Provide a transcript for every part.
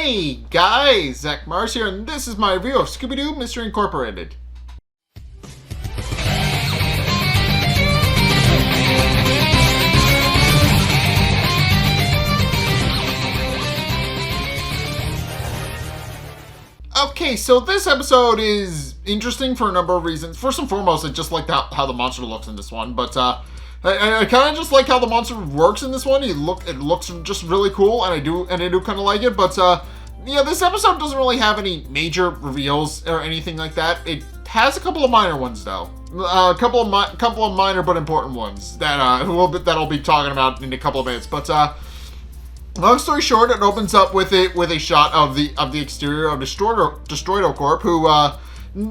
Hey guys, Zach Mars here, and this is my review of Scooby-Doo Mystery Incorporated. Okay, so this episode is interesting for a number of reasons. First and foremost, I just like how the monster looks in this one, but I kind of just like how the monster works in this one. It looks just really cool, and I do kind of like it. But yeah, this episode doesn't really have any major reveals or anything like that. It has a couple of minor ones though, a couple of minor but important ones that I'll be talking about in a couple of minutes. But long story short, it opens up with a shot of the exterior of Destroido Corp, who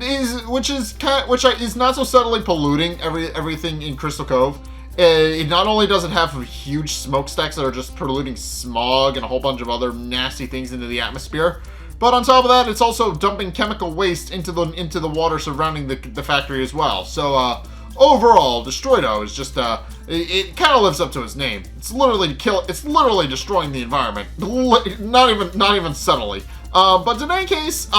is not so subtly polluting everything in Crystal Cove. It not only does it have huge smokestacks that are just polluting smog and a whole bunch of other nasty things into the atmosphere, but on top of that, it's also dumping chemical waste into the water surrounding the factory as well. So overall, Destroido is just it kind of lives up to its name. It's literally destroying the environment, not even subtly. But in any case,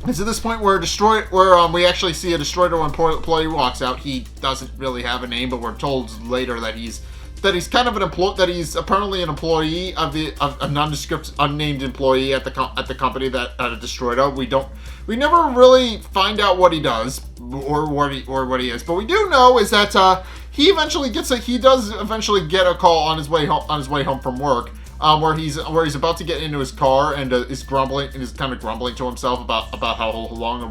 it's at this point where we actually see a Destroido employee walks out. He doesn't really have a name, but we're told later that he's kind of that he's apparently an employee of a nondescript, unnamed employee at the company at Destroido. We never really find out what he does or what he is, but we do know is that he does eventually get a call on his way home from work. Where he's about to get into his car and is kind of grumbling to himself about how long a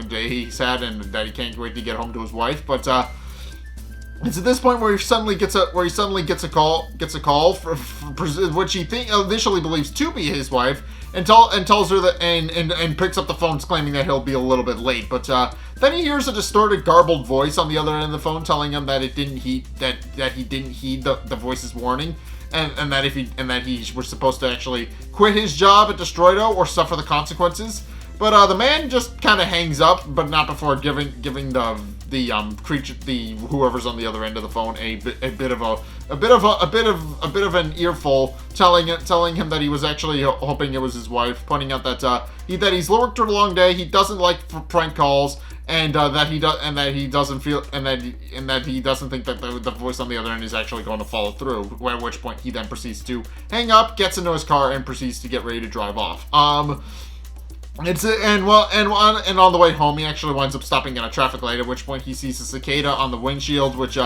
day he's had, and that he can't wait to get home to his wife. But it's at this point where he suddenly gets a call for which he initially believes to be his wife, and tells her that and picks up the phone claiming that he'll be a little bit late. But then he hears a distorted, garbled voice on the other end of the phone telling him that he didn't heed the voice's warning. And that he was supposed to actually quit his job at Destroido or suffer the consequences. But the man just kind of hangs up, but not before giving the whoever's on the other end of the phone a bit of an earful, telling him that he was actually hoping it was his wife, pointing out that he's worked a long day, he doesn't like prank calls, and that he doesn't think that the voice on the other end is actually going to follow through. At which point he then proceeds to hang up, gets into his car, and proceeds to get ready to drive off. And on the way home, he actually winds up stopping at a traffic light. At which point he sees a cicada on the windshield, which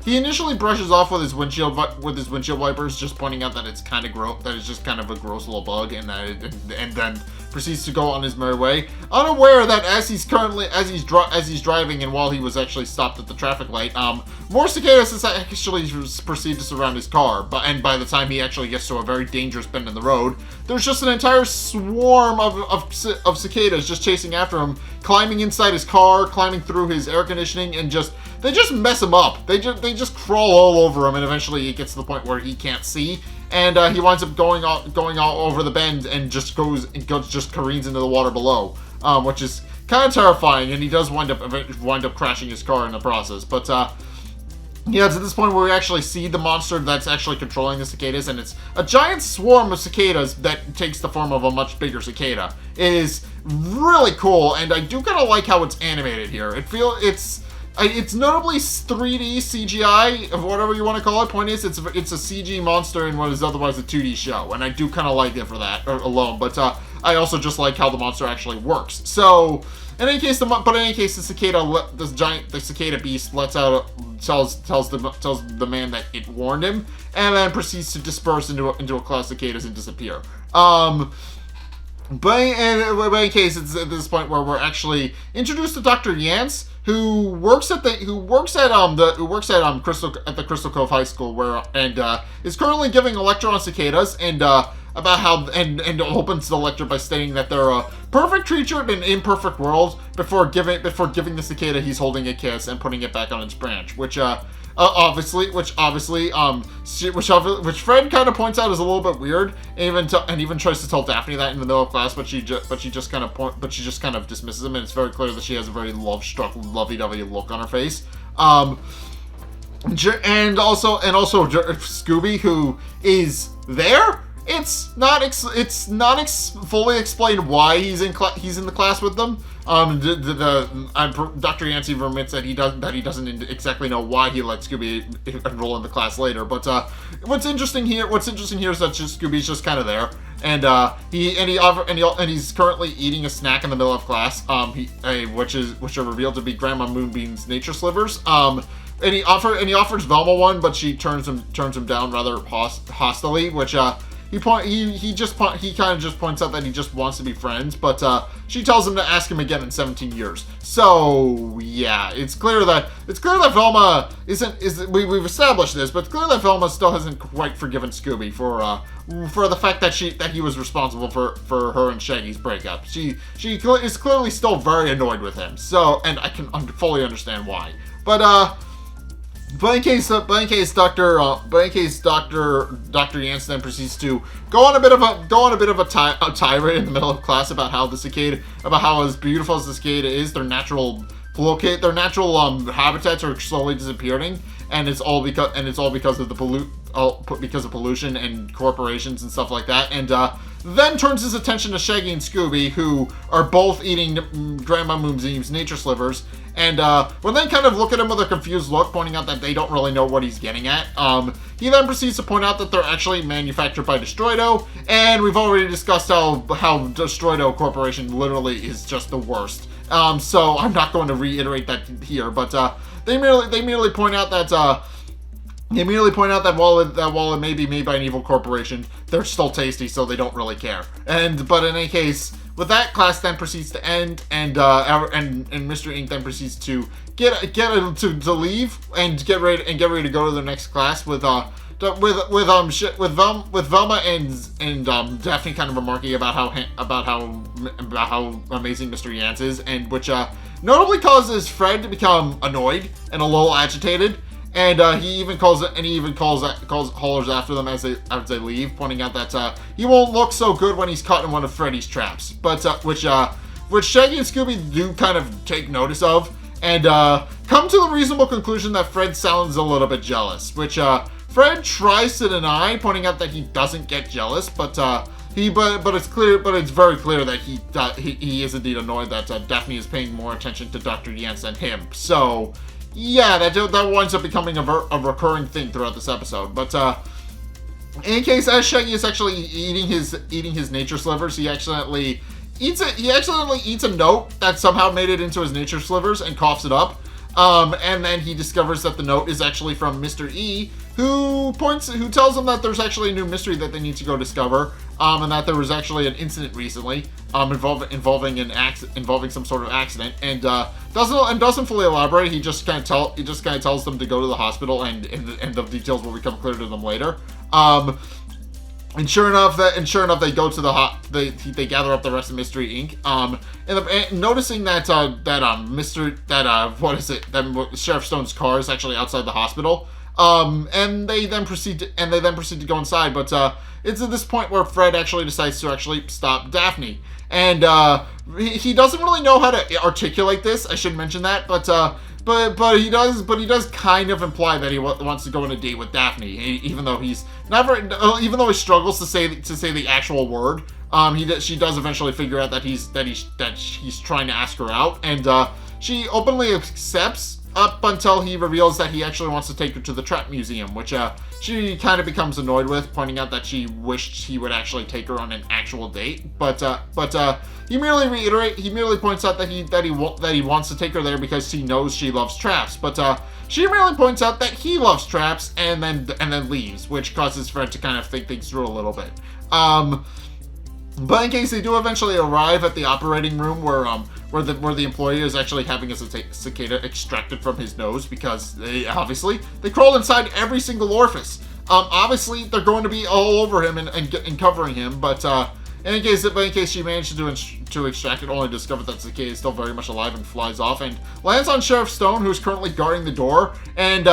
he initially brushes off with his windshield wipers, just pointing out that it's kind of gross, that it's just kind of a gross little bug, and then proceeds to go on his merry way, unaware that as he's driving and while he was actually stopped at the traffic light, more cicadas actually proceed to surround his car. But by the time he actually gets to a very dangerous bend in the road, there's just an entire swarm of cicadas just chasing after him, climbing inside his car, climbing through his air conditioning, and they just mess him up. They just crawl all over him, and eventually it gets to the point where he can't see, and he winds up going all over the bend and just careens into the water below, which is kind of terrifying. And he does wind up crashing his car in the process. But yeah, it's at this point where we actually see the monster that's actually controlling the cicadas, and it's a giant swarm of cicadas that takes the form of a much bigger cicada. It is really cool, and I do kind of like how it's animated here. It's notably 3D CGI, of whatever you want to call it. Point is, it's a CG monster in what is otherwise a 2D show, and I do kind of like it for that alone. But I also just like how the monster actually works. So, in any case, the cicada beast tells the man that it warned him, and then proceeds to disperse into a cloud of cicadas and disappear. But in any case, it's at this point where we're actually introduced to Dr. Yance, who works at the Crystal Cove High School, is currently giving a lecture on cicadas, and about how and opens the lecture by stating that they're a perfect creature in an imperfect world before giving the cicada he's holding a kiss and putting it back on its branch, which Fred kind of points out is a little bit weird, and even tries to tell Daphne that in the middle of class, but she just kind of dismisses him, and it's very clear that she has a very love-struck, lovey-dovey look on her face. And also Scooby, who is there it's not fully explained why he's in the class with them. Dr. Yancey admits that he doesn't exactly know why he let Scooby enroll in the class later. But what's interesting here is that Scooby's just kind of there, and he's currently eating a snack in the middle of class. Which are revealed to be Grandma Moonbeam's nature slivers. And he offers Velma one, but she turns him down rather hostilely, which he kind of just points out that he just wants to be friends, but she tells him to ask him again in 17 years. So yeah, it's clear that Velma we've established this, but it's clear that Velma still hasn't quite forgiven Scooby for the fact that he was responsible for her and Shaggy's breakup. She is clearly still very annoyed with him. So, and I can fully understand why. But in case Dr. Yance then proceeds to go on a bit of a tirade in the middle of class about how as beautiful as the cicada is, their natural habitats are slowly disappearing, and it's all because of pollution and corporations and stuff like that, and then turns his attention to Shaggy and Scooby, who are both eating Grandma Moonbeam's nature slivers. And when they kind of look at him with a confused look, pointing out that they don't really know what he's getting at, he then proceeds to point out that they're actually manufactured by Destroido, and we've already discussed how Destroido Corporation literally is just the worst. So I'm not going to reiterate that here, but they merely point out that while it may be made by an evil corporation, they're still tasty, so they don't really care. But in any case, with that, class then proceeds to end, and Mr. Ink then proceeds to to leave and get ready to go to the next class with Velma and Daphne kind of remarking about how amazing Mr. Yance is, and which notably causes Fred to become annoyed and a little agitated. And he even hollers after them as they leave, pointing out that he won't look so good when he's caught in one of Freddy's traps. But which Shaggy and Scooby do kind of take notice of, and come to the reasonable conclusion that Fred sounds a little bit jealous. Which Fred tries to deny, pointing out that he doesn't get jealous, but it's very clear that he is indeed annoyed that Daphne is paying more attention to Dr. Yance than him. So. Yeah, that winds up becoming a recurring thing throughout this episode. But in case as Shaggy is actually eating his nature slivers, he accidentally eats a note that somehow made it into his nature slivers and coughs it up. And then he discovers that the note is actually from Mr. E, who tells him that there's actually a new mystery that they need to go discover, and that there was actually an incident recently, involving some sort of accident, and doesn't fully elaborate. He just kind of tells them to go to the hospital, and the details will become clear to them later. And sure enough, they go to they gather up the rest of Mystery Inc. And noticing that Sheriff Stone's car is actually outside the hospital. And they then proceed to go inside. But it's at this point where Fred actually decides to stop Daphne, and he doesn't really know how to articulate this. I should mention that, but he does kind of imply that he wants to go on a date with Daphne, even though he struggles to say the actual word. She does eventually figure out that he's trying to ask her out, and she openly accepts up until he reveals that he actually wants to take her to the Trap Museum, which she kind of becomes annoyed with, pointing out that she wished he would actually take her on an actual date. But he merely points out that he wants to take her there because he knows she loves traps. But she merely points out that he loves traps and then leaves, which causes Fred to kind of think things through a little bit. But in case they do eventually arrive at the operating room where the employee is actually having a cicada extracted from his nose, because they crawled inside every single orifice. Obviously they're going to be all over him and covering him, but in case she manages to extract it, only discovered that cicada is still very much alive and flies off and lands on Sheriff Stone, who's currently guarding the door, and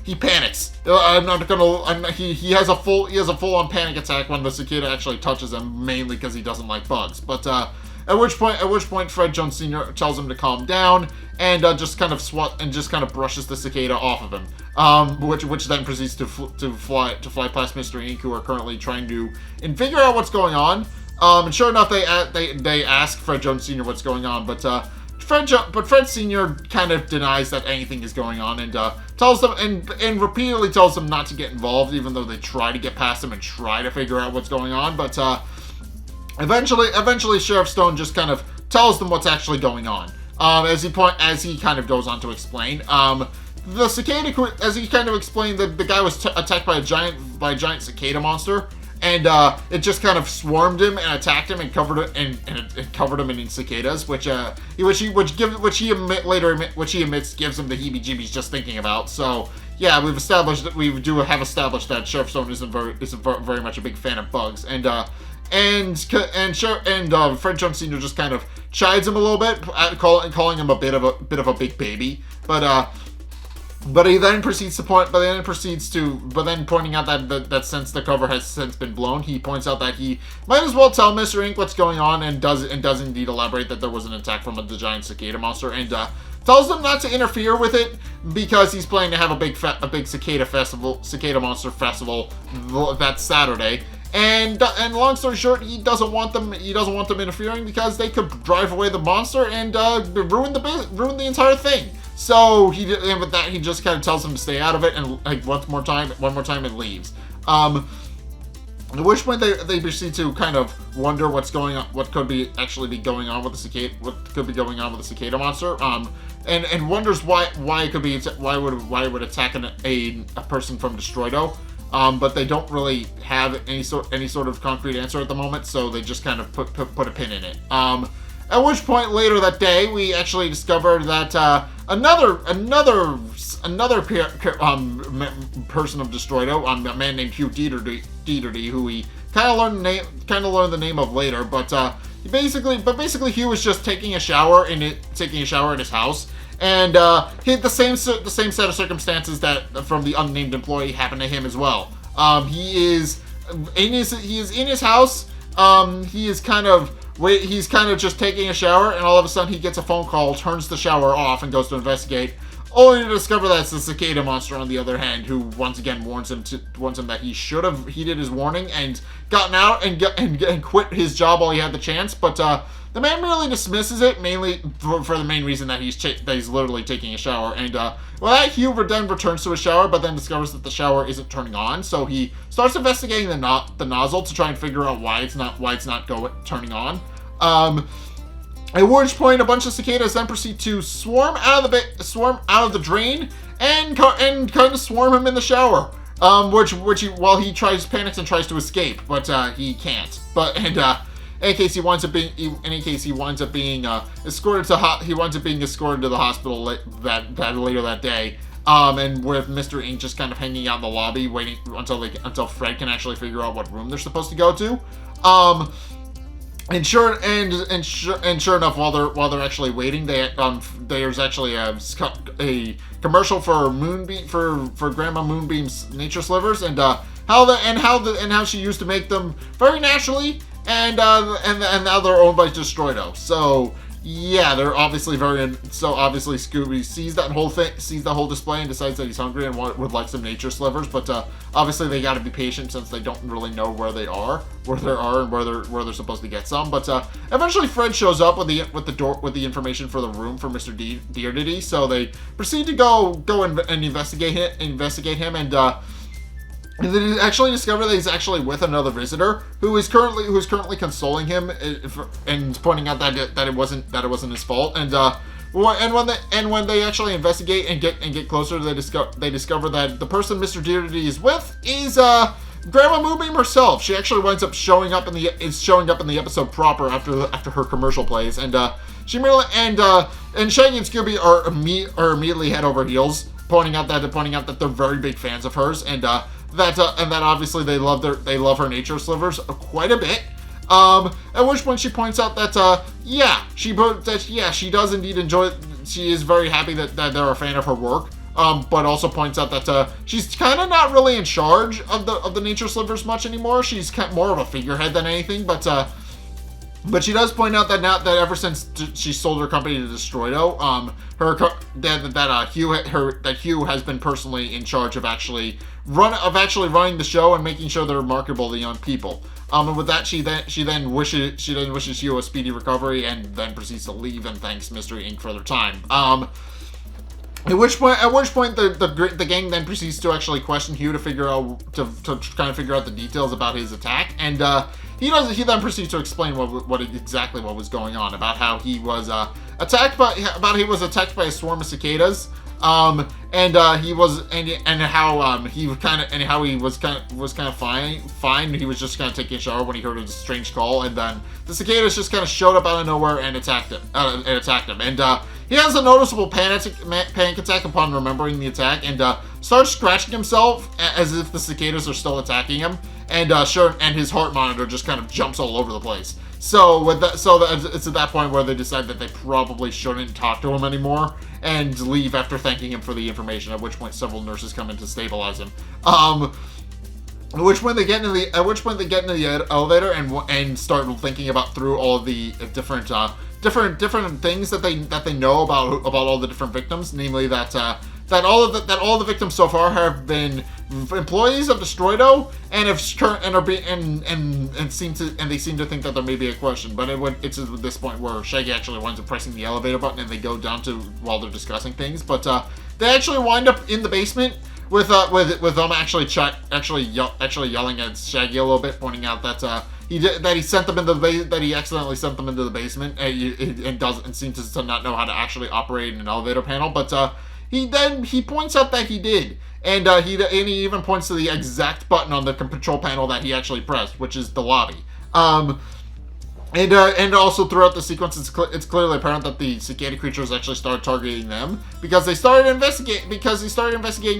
he panics. He has a full-on panic attack when the cicada actually touches him, mainly because he doesn't like bugs. But At which point, Fred Jones Sr. tells him to calm down and just kind of brushes the cicada off of him. Which then proceeds to fly past Mr. Ink, who are currently trying to figure out what's going on. And sure enough, they ask Fred Jones Sr. what's going on, but Fred Sr. kind of denies that anything is going on and tells them and repeatedly tells them not to get involved, even though they try to get past him and try to figure out what's going on. But eventually, Sheriff Stone just kind of tells them what's actually going on. As he kind of goes on to explain. The cicada, as he kind of explained, that the guy was attacked by a giant cicada monster. And it just kind of swarmed him and attacked him and covered him in cicadas, which he admits gives him the heebie-jeebies just thinking about. So yeah, we have established that Sheriff Stone isn't very much a big fan of bugs, and Fred Jones Sr. just kind of chides him a little bit, calling him a bit of a big baby, But he then proceeds to pointing out that since the cover has since been blown, he points out that he might as well tell Mr. Ink what's going on, and does indeed elaborate that there was an attack from the giant cicada monster, and tells them not to interfere with it because he's planning to have a big cicada monster festival that Saturday. And long story short, he doesn't want them interfering because they could drive away the monster and ruin the entire thing. So with that, he just kind of tells them to stay out of it, and one more time, and leaves. At which point they proceed to kind of wonder what could be going on with the cicada monster. And wonders why it would attack a person from Destroido. But they don't really have any sort of concrete answer at the moment, so they just kind of put a pin in it. At which point later that day, we actually discovered that another person of Destroido, a man named Hugh Dieterdy, who we kind of learned the name of later, but basically Hugh was just taking a shower in his house. And the same set of circumstances that from the unnamed employee happened to him as well. He is in his house. He's kind of just taking a shower, and all of a sudden he gets a phone call, turns the shower off, and goes to investigate, only to discover that it's the cicada monster on the other hand, who once again warns him that he should have heeded his warning and gotten out and quit his job while he had the chance. But the man merely dismisses it, mainly for the main reason that he's literally taking a shower. And Hugh then returns to his shower, but then discovers that the shower isn't turning on. So he starts investigating the nozzle to try and figure out why it's not turning on. At which point, a bunch of cicadas then proceed to swarm out of the drain and kind of swarm him in the shower. While he panics and tries to escape, but he can't. In case he winds up being escorted to the hospital later that day. And with Mr. Ink just kind of hanging out in the lobby, waiting until Fred can actually figure out what room they're supposed to go to. And sure enough, while they're actually waiting, there's actually a commercial for Grandma Moonbeam's nature slivers, and how she used to make them very naturally, and now they're owned by Destroido. So yeah, they're obviously obviously Scooby sees that whole display and decides that he's hungry and would like some nature slivers, but obviously they got to be patient since they don't really know where they are and where they're supposed to get some. But eventually Fred shows up with the information for the room for Mr. Dieterdy, so they proceed to go and investigate him, and they actually discover that he's actually with another visitor who is currently consoling him and pointing out that it wasn't his fault. And when they actually investigate and get closer, they discover that the person Mr. Dieterdy is with is Grandma Moonbeam herself. She actually winds up showing up in the episode proper after her commercial plays, and Shaggy and Scooby are immediately head over heels, pointing out that they're very big fans of hers, and that obviously they love her nature slivers quite a bit. At which point she points out that she does indeed enjoy. She is very happy that they're a fan of her work. But also points out that she's kind of not really in charge of the nature slivers much anymore. She's more of a figurehead than anything. But But she does point out that now that ever since she sold her company to Destroido, Hugh has been personally in charge of actually running the show and making sure they're marketable to young people. And with that, she then wishes Hugh a speedy recovery and then proceeds to leave and thanks Mystery Inc. for their time. At which point the gang then proceeds to actually question Hugh to figure out to kind of figure out the details about his attack, and he then proceeds to explain what exactly was going on, about how he was attacked by a swarm of cicadas, how he was kind of fine. He was just kind of taking a shower when he heard a strange call, and then the cicadas just kind of showed up out of nowhere and attacked him. And he has a noticeable panic attack upon remembering the attack, and starts scratching himself as if the cicadas are still attacking him. And his heart monitor just kind of jumps all over the place. So it's at that point where they decide that they probably shouldn't talk to him anymore and leave after thanking him for the information. At which point, several nurses come in to stabilize him. At which point they get into the elevator and start thinking about through all of the different things that they know about all the different victims, namely that all the victims so far have been employees of Destroido and they seem to think that there may be a question, but it's at this point where Shaggy actually winds up pressing the elevator button and they go down to while they're discussing things, but they actually wind up in the basement with them actually yelling at Shaggy a little bit, pointing out that he accidentally sent them into the basement and seems to not know how to actually operate an elevator panel, but he points out that he did, and he even points to the exact button on the control panel that he actually pressed, which is the lobby. And also throughout the sequence, it's clearly apparent that the cicada creatures actually started targeting them because they started investigating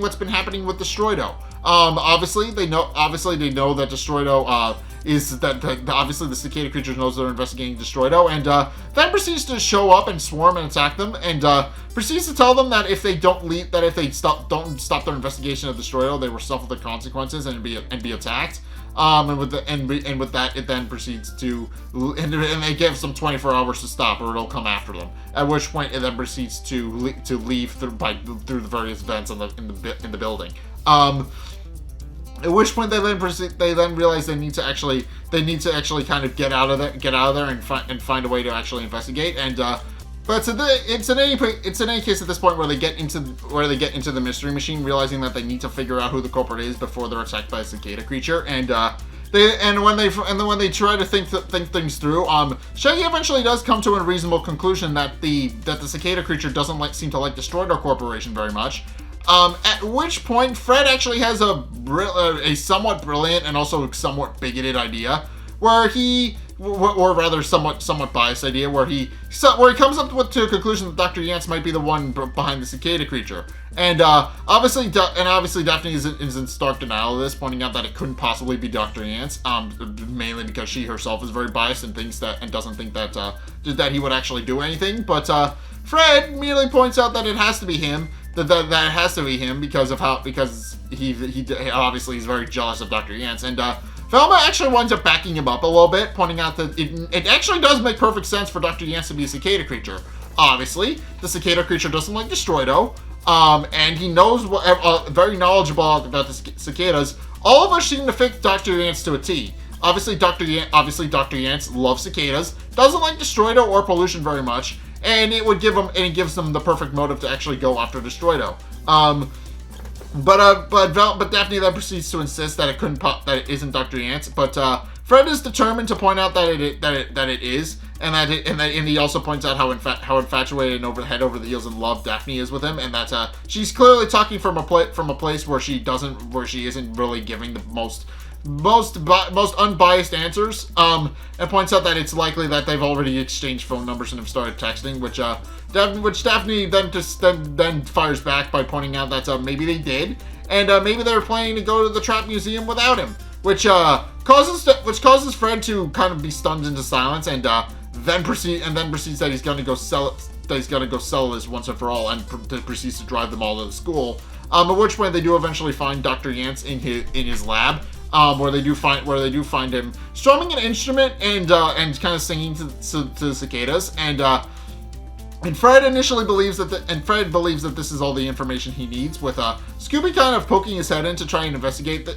what's been happening with Destroido. Obviously they know that Destroido obviously the cicada creatures knows they're investigating Destroido, and then proceeds to show up and swarm and attack them, and proceeds to tell them that if they don't stop their investigation of Destroido, they will suffer the consequences and be attacked. And with that, it then proceeds to, and they give them 24 hours to stop, or it'll come after them. At which point, it then proceeds to leave through the various vents in the building. At which point they then realize they need to actually kind of get out of there and find a way to actually investigate. And but it's in any case at this point where they get into the mystery machine, realizing that they need to figure out who the culprit is before they're attacked by a cicada creature, and when they try to think things through, Shaggy eventually does come to a reasonable conclusion that the cicada creature doesn't seem to like Destroido Corporation very much. At which point Fred actually has a somewhat brilliant and also somewhat bigoted idea, where or rather somewhat biased idea, where he comes up to a conclusion that Dr. Yance might be the one behind the cicada creature, and obviously Daphne is in stark denial of this, pointing out that it couldn't possibly be Dr. Yance, mainly because she herself is very biased and doesn't think that he would actually do anything. But Fred immediately points out that it has to be him. That it has to be him because he obviously is very jealous of Dr. Yance, and Velma actually winds up backing him up a little bit, pointing out that it actually does make perfect sense for Dr. Yance to be a cicada creature. Obviously, the cicada creature doesn't like Destroido, and he knows very knowledgeable about the cicadas. All of us seem to fit Dr. Yance to a T. Obviously, Dr. Yance loves cicadas, doesn't like Destroido or pollution very much, and it gives them the perfect motive to actually go after Destroido. But Daphne then proceeds to insist that it isn't Dr. Yance. But Fred is determined to point out that it is, and he also points out how infatuated and head over the heels in love Daphne is with him, and that she's clearly talking from a place where she isn't really giving the most unbiased answers, and points out that it's likely that they've already exchanged phone numbers and have started texting, which Daphne then fires back by pointing out that maybe they did, and maybe they were planning to go to the Trap Museum without him, which causes Fred to kind of be stunned into silence, and then proceeds that he's going to go sell this once and for all, and proceeds to drive them all to the school. At which point they do eventually find Dr. Yance in his lab. where they do find him strumming an instrument and kind of singing to the cicadas, and Fred initially believes that this is all the information he needs, with Scooby kind of poking his head in to try and investigate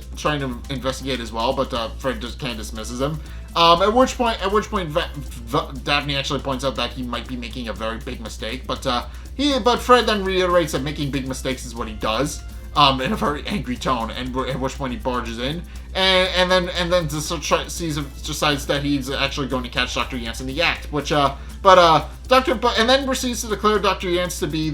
as well, but Fred just kind of dismisses him. At which point, Daphne actually points out that he might be making a very big mistake, but Fred then reiterates that making big mistakes is what he does, in a very angry tone, and at which point he barges in, and then decides that he's actually going to catch Dr. Yance in the act, and then proceeds to declare Dr. Yance to be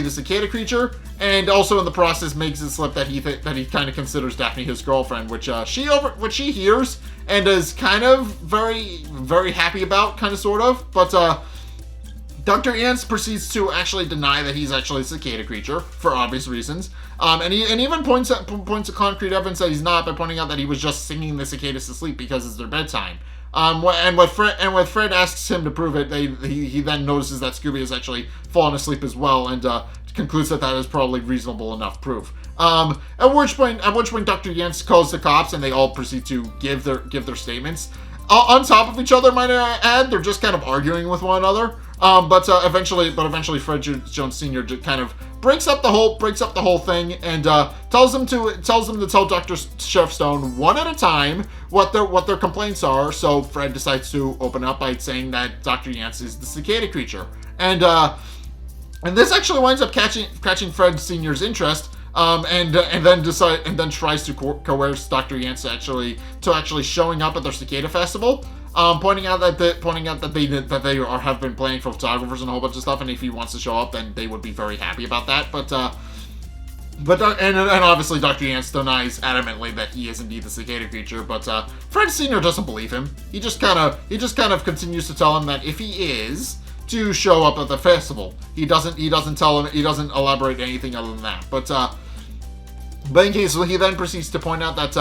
the cicada creature, and also in the process makes it slip that he kind of considers Daphne his girlfriend, which she hears and is kind of very, very happy about, kind of, sort of, but Dr. Yance proceeds to actually deny that he's actually a cicada creature for obvious reasons, and he even points to concrete evidence that he's not, by pointing out that he was just singing the cicadas to sleep because it's their bedtime. And when Fred asks him to prove it, he then notices that Scooby has actually fallen asleep as well, and concludes that is probably reasonable enough proof. At which point Dr. Yance calls the cops, and they all proceed to give their statements. On top of each other, might I add. They're just kind of arguing with one another. But eventually Fred Jones Sr. kind of breaks up the whole thing, and tells them to tell Dr. Sheriff Stone one at a time what their complaints are. So Fred decides to open up by saying that Dr. Yance is the cicada creature, and this actually winds up catching Fred Sr.'s interest. And then tries to coerce Dr. Yance to actually showing up at their cicada festival, pointing out that they have been playing for photographers and a whole bunch of stuff, and if he wants to show up, then they would be very happy about that. But obviously Dr. Yance denies adamantly that he is indeed the cicada creature. But Fred Sr. doesn't believe him. He just kind of continues to tell him that if he is to show up at the festival, he doesn't elaborate anything other than that. But in case he then proceeds to point out that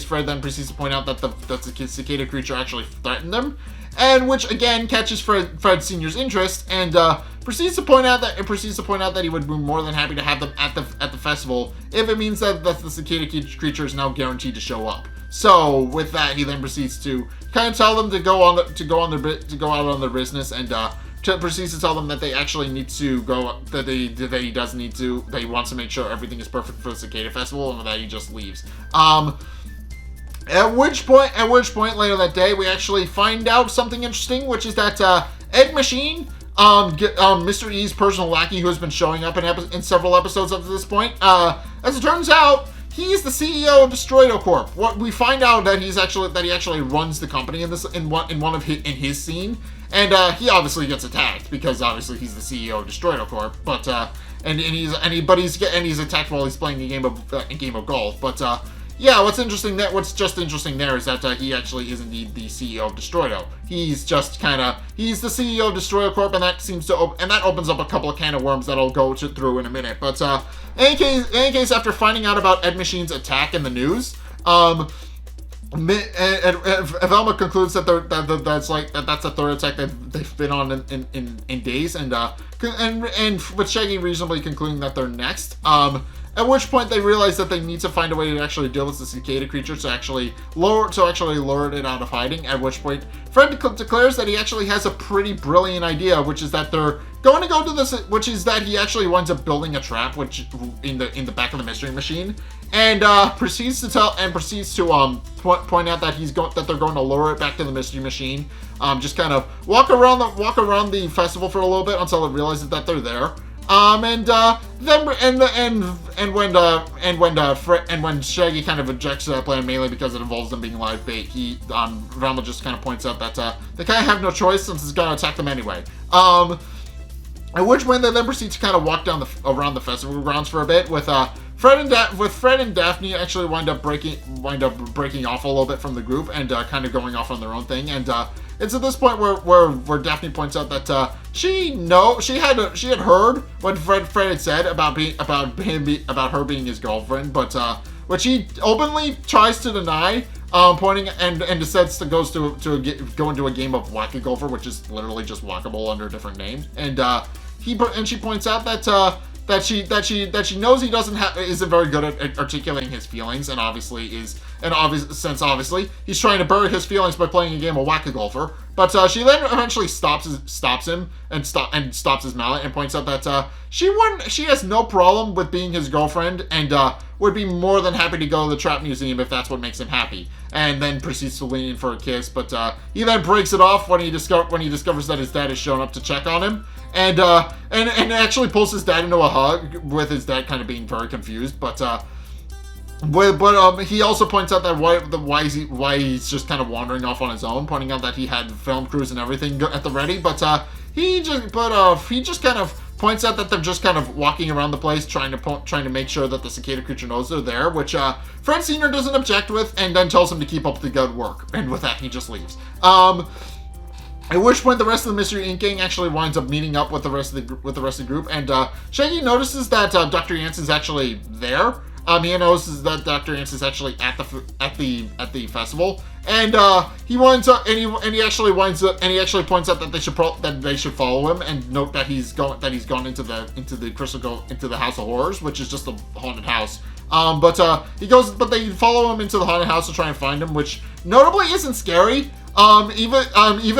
Fred then proceeds to point out that the cicada creature actually threatened them, and which again catches Fred Sr.'s interest, and proceeds to point out that he would be more than happy to have them at the festival if it means that the cicada creature is now guaranteed to show up. So with that, he then proceeds to kind of tell them to go out on their business, and proceeds to tell them that they actually need to go, that he wants to make sure everything is perfect for the Cicada Festival, and that he just leaves. At which point later that day, we actually find out something interesting, which is that Ed Machine, Mr. E's personal lackey, who has been showing up in several episodes up to this point, as it turns out, he is the CEO of Destroido Corp. What we find out that he actually runs the company in his scene, and he obviously gets attacked because obviously he's the CEO of Destroido Corp. But he's attacked while he's playing a game of golf. But what's interesting there is that he actually is indeed the CEO of Destroido. He's the CEO of Destroido Corp, and that opens up a couple of can of worms that I'll go through in a minute. But in any case, after finding out about Ed Machine's attack in the news, Velma concludes that that's the third attack that they've been on in days, and with Shaggy reasonably concluding that they're next. At which point they realize that they need to find a way to actually deal with the cicada creature to actually lure it out of hiding. At which point Fred declares that he actually has a pretty brilliant idea, which is that they're going to go to this, which is that he actually winds up building a trap, which in the back of the Mystery Machine, and proceeds to point out that they're going to lure it back to the Mystery Machine. Just kind of walk around the festival for a little bit until it realizes that they're there. When Shaggy kind of objects to that plan, mainly because it involves them being live bait, Velma just kind of points out that they kind of have no choice since it's gonna attack them anyway. At which point they then proceed to kind of walk around the festival grounds for a bit, with Fred and Daphne actually wind up breaking off a little bit from the group and kind of going off on their own thing, and it's at this point where Daphne points out that she had heard what Fred had said about her being his girlfriend, but which he openly tries to deny, pointing and decides to go into a game of Whack-A-Golfer, which is literally just Whack-A-Mole under a different name, and she points out that she knows he isn't very good at articulating his feelings, and obviously he's trying to bury his feelings by playing a game of Whack-A-Golfer. But she then eventually stops him and stops his mallet and points out that she has no problem with being his girlfriend and would be more than happy to go to the Trap Museum if that's what makes him happy. And then proceeds to lean in for a kiss, but he then breaks it off when he discovers that his dad has shown up to check on him. And actually pulls his dad into a hug, with his dad kind of being very confused. But he also points out that why he's just kind of wandering off on his own, pointing out that he had film crews and everything at the ready. But he just kind of points out that they're just kind of walking around the place, trying to make sure that the cicada creature knows they're there, which Fred Sr. doesn't object with, and then tells him to keep up the good work. And with that, he just leaves. At which point, the rest of the Mystery Inc. gang actually winds up meeting up with the rest of the group, and Shaggy notices that Dr. Yancey's actually there. He notices that Dr. Yancey's actually at the festival, and he winds up and he actually points out that they should follow him and note that he's gone into the House of Horrors, which is just a haunted house. But they follow him into the haunted house to try and find him, which notably isn't scary. Even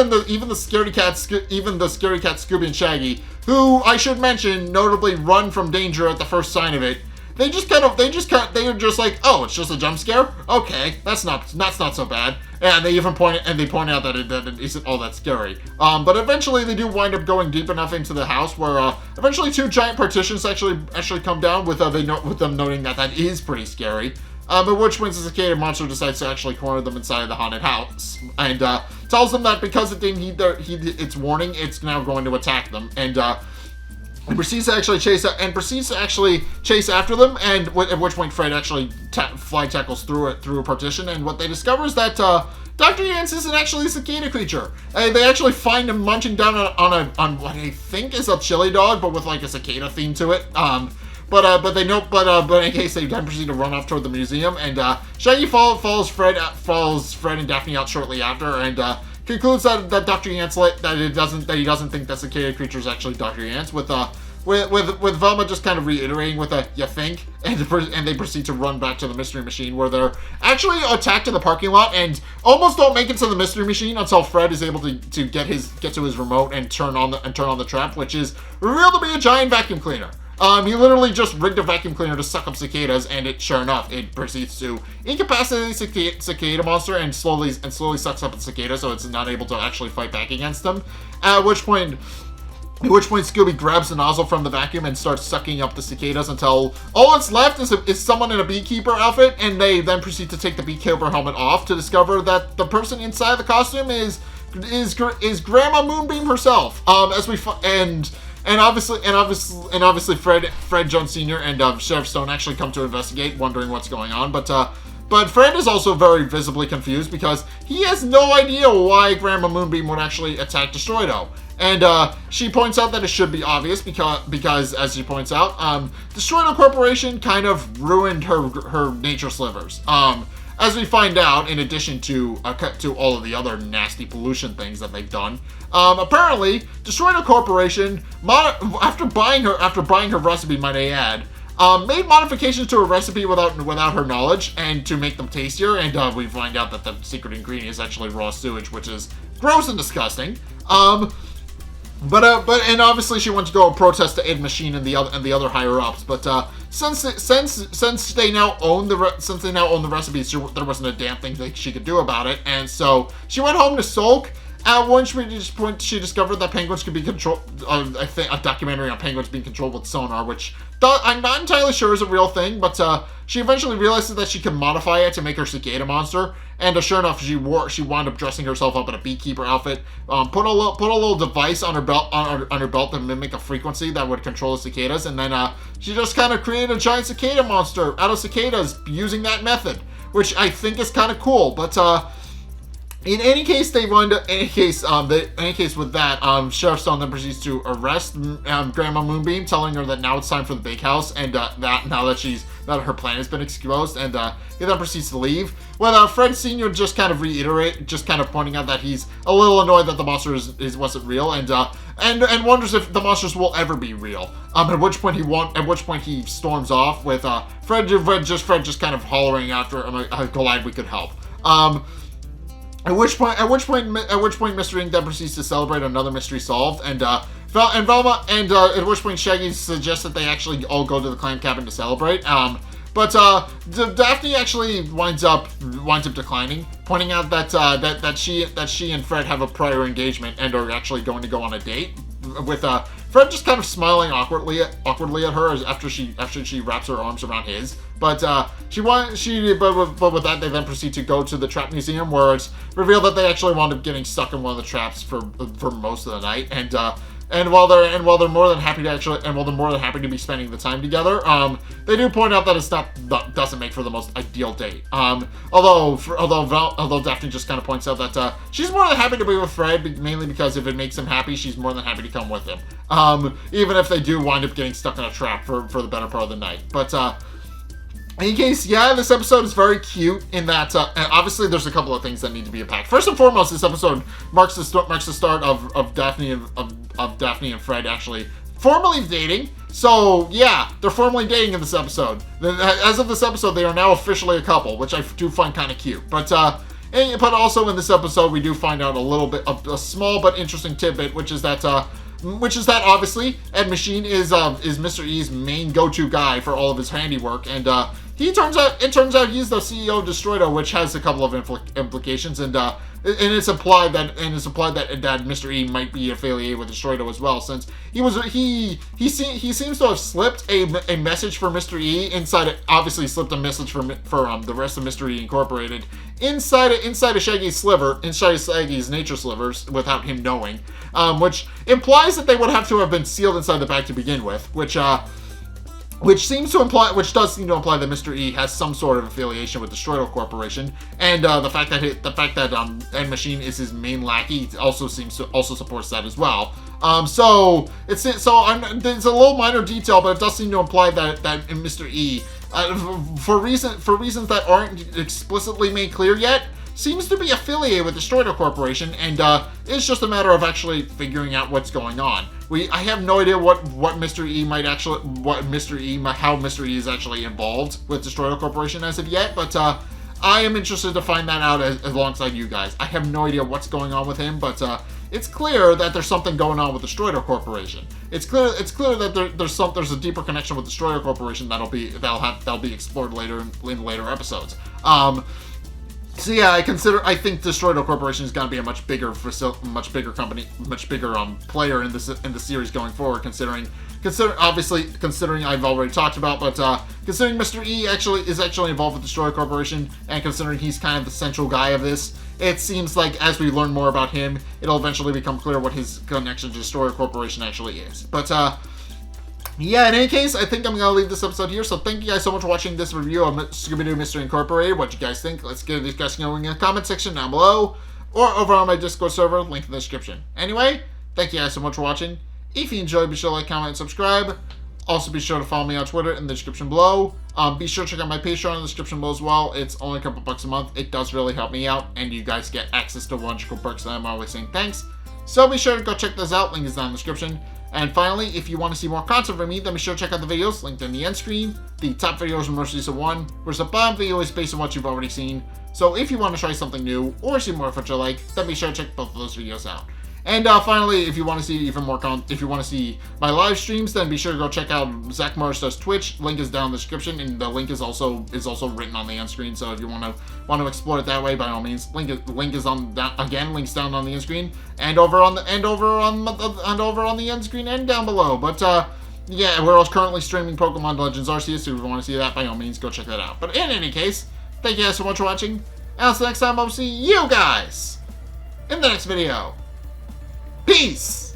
the scary cats Scooby and Shaggy, who I should mention notably run from danger at the first sign of it. They are just like, oh, it's just a jump scare? Okay, that's not so bad. And they point out that it isn't all that scary. But eventually they do wind up going deep enough into the house where eventually two giant partitions actually come down with them noting that is pretty scary. At which point the cicada monster decides to actually corner them inside of the haunted house and tells them that because it didn't heed its warning, it's now going to attack them. And proceeds to actually chase after them, and at which point Fred actually fly tackles through a partition, and what they discover is that Dr. Yance isn't actually a cicada creature. They actually find him munching down on what I think is a chili dog, but with like a cicada theme to it. But in any case, they then proceed to run off toward the museum, and Shaggy follows Fred and Daphne out shortly after, and concludes that Dr. Yance he doesn't think that cicada creature is actually Dr. Yance, with Velma just kind of reiterating with a "you think," and they proceed to run back to the Mystery Machine, where they're actually attacked in the parking lot and almost don't make it to the Mystery Machine until Fred is able to get to his remote and turn on the trap, which is revealed to be a giant vacuum cleaner. He literally just rigged a vacuum cleaner to suck up cicadas, and sure enough, it proceeds to incapacitate the cicada monster and slowly sucks up the cicada, so it's not able to actually fight back against them. At which point Scooby grabs the nozzle from the vacuum and starts sucking up the cicadas until all that's left is someone in a beekeeper outfit, and they then proceed to take the beekeeper helmet off to discover that the person inside the costume is Grandma Moonbeam herself. And obviously Fred Jones Sr. and Sheriff Stone actually come to investigate, wondering what's going on. But Fred is also very visibly confused because he has no idea why Grandma Moonbeam would actually attack Destroido. And she points out that it should be obvious because as she points out, Destroido Corporation kind of ruined her nature slivers. As we find out, in addition to all of the other nasty pollution things that they've done, apparently Destroido Corporation, after buying her recipe, might I add, made modifications to her recipe without her knowledge, and to make them tastier. And we find out that the secret ingredient is actually raw sewage, which is gross and disgusting. But obviously she wants to go and protest to Ed Machine and the other higher ups. But since they now own the recipes, there wasn't a damn thing that she could do about it, and so she went home to sulk. At one point, she discovered that penguins could be controlled. I think a documentary on penguins being controlled with sonar, which I'm not entirely sure is a real thing, but she eventually realizes that she can modify it to make her cicada monster. And sure enough, she wound up dressing herself up in a beekeeper outfit, put a little device on her belt to mimic a frequency that would control the cicadas, and then she just kind of created a giant cicada monster out of cicadas using that method, which I think is kind of cool. But in any case, with that, Sheriff Stone then proceeds to arrest Grandma Moonbeam, telling her that now it's time for the bakehouse, and that her plan has been exposed, and he then proceeds to leave. With Fred Sr. just kind of pointing out that he's a little annoyed that the monster wasn't real, and and wonders if the monsters will ever be real. At which point he storms off with Fred just kind of hollering after him, glad we could help. At which point Mr. Ink then proceeds to celebrate another mystery solved, and Velma, at which point Shaggy suggests that they actually all go to the clam cabin to celebrate. But Daphne actually winds up declining, pointing out that she and Fred have a prior engagement and are actually going to go on a date, with Fred just kind of smiling awkwardly at her after she wraps her arms around his. But with that, they then proceed to go to the trap museum, where it's revealed that they actually wound up getting stuck in one of the traps for most of the night, and while they're more than happy to be spending the time together, they do point out that doesn't make for the most ideal date. Although Daphne just kind of points out that she's more than happy to be with Fred, mainly because if it makes him happy, she's more than happy to come with him. Even if they do wind up getting stuck in a trap for the better part of the night. But in any case, yeah, this episode is very cute in that, and obviously there's a couple of things that need to be unpacked. First and foremost, this episode marks the start of Daphne and Fred actually formally dating. So yeah, they're formally dating in this episode. As of this episode, they are now officially a couple, which I do find kind of cute. But also in this episode, we do find out a little bit of a small but interesting tidbit, which is that obviously Ed Machine is Mr. E's main go-to guy for all of his handiwork, and it turns out he's the CEO of Destroido, which has a couple of implications, and it's implied that Mr. E might be affiliated with Destroido as well, since he seems to have slipped a message for Mr. E inside. Obviously, slipped a message for the rest of Mr. E Incorporated inside of Shaggy's nature slivers without him knowing, which implies that they would have to have been sealed inside the bag to begin with, which does seem to imply that Mr. E has some sort of affiliation with the Destroido Corporation, and the fact that Ed Machine is his main lackey also supports that as well. So it's a little minor detail, but it does seem to imply that Mr. E, for reasons that aren't explicitly made clear yet, seems to be affiliated with the Destroido Corporation, and it's just a matter of actually figuring out what's going on. I have no idea how Mr. E is actually involved with Destroido Corporation as of yet, but I am interested to find that out alongside you guys. I have no idea what's going on with him, but it's clear that there's something going on with the Destroido Corporation. It's clear that there's a deeper connection with the Destroido Corporation that'll be explored later in later episodes. So yeah, I think Destroido Corporation is going to be a much bigger company, much bigger player in the series going forward. Considering I've already talked about, but considering Mr. E is actually involved with Destroido Corporation, and considering he's kind of the central guy of this, it seems like as we learn more about him, it'll eventually become clear what his connection to Destroido Corporation actually is. But yeah, in any case, I think I'm going to leave this episode here, so thank you guys so much for watching this review of Scooby-Doo Mystery Incorporated. What you guys think? Let's get a discussion going in the comment section down below, or over on my Discord server, link in the description. Anyway, thank you guys so much for watching. If you enjoyed, be sure to like, comment, and subscribe. Also, be sure to follow me on Twitter in the description below. Be sure to check out my Patreon in the description below as well. It's only a couple bucks a month. It does really help me out, and you guys get access to wonderful perks that I'm always saying thanks. So be sure to go check those out. Link is down in the description. And finally, if you want to see more content from me, then be sure to check out the videos linked in the end screen. The top videos are most recent one, whereas the bottom video is based on what you've already seen. So if you want to try something new, or see more of what you like, then be sure to check both of those videos out. And finally, if you want to see even more if you want to see my live streams, then be sure to go check out Zach Morris Does Twitch. Link is down in the description, and the link is also written on the end screen. So if you want to explore it that way, by all means, links down on the end screen, and over on the end screen and down below. But yeah, we're also currently streaming Pokemon Legends Arceus, so if you want to see that, by all means, go check that out. But in any case, thank you guys so much for watching, and until next time, I'll see you guys in the next video. Peace!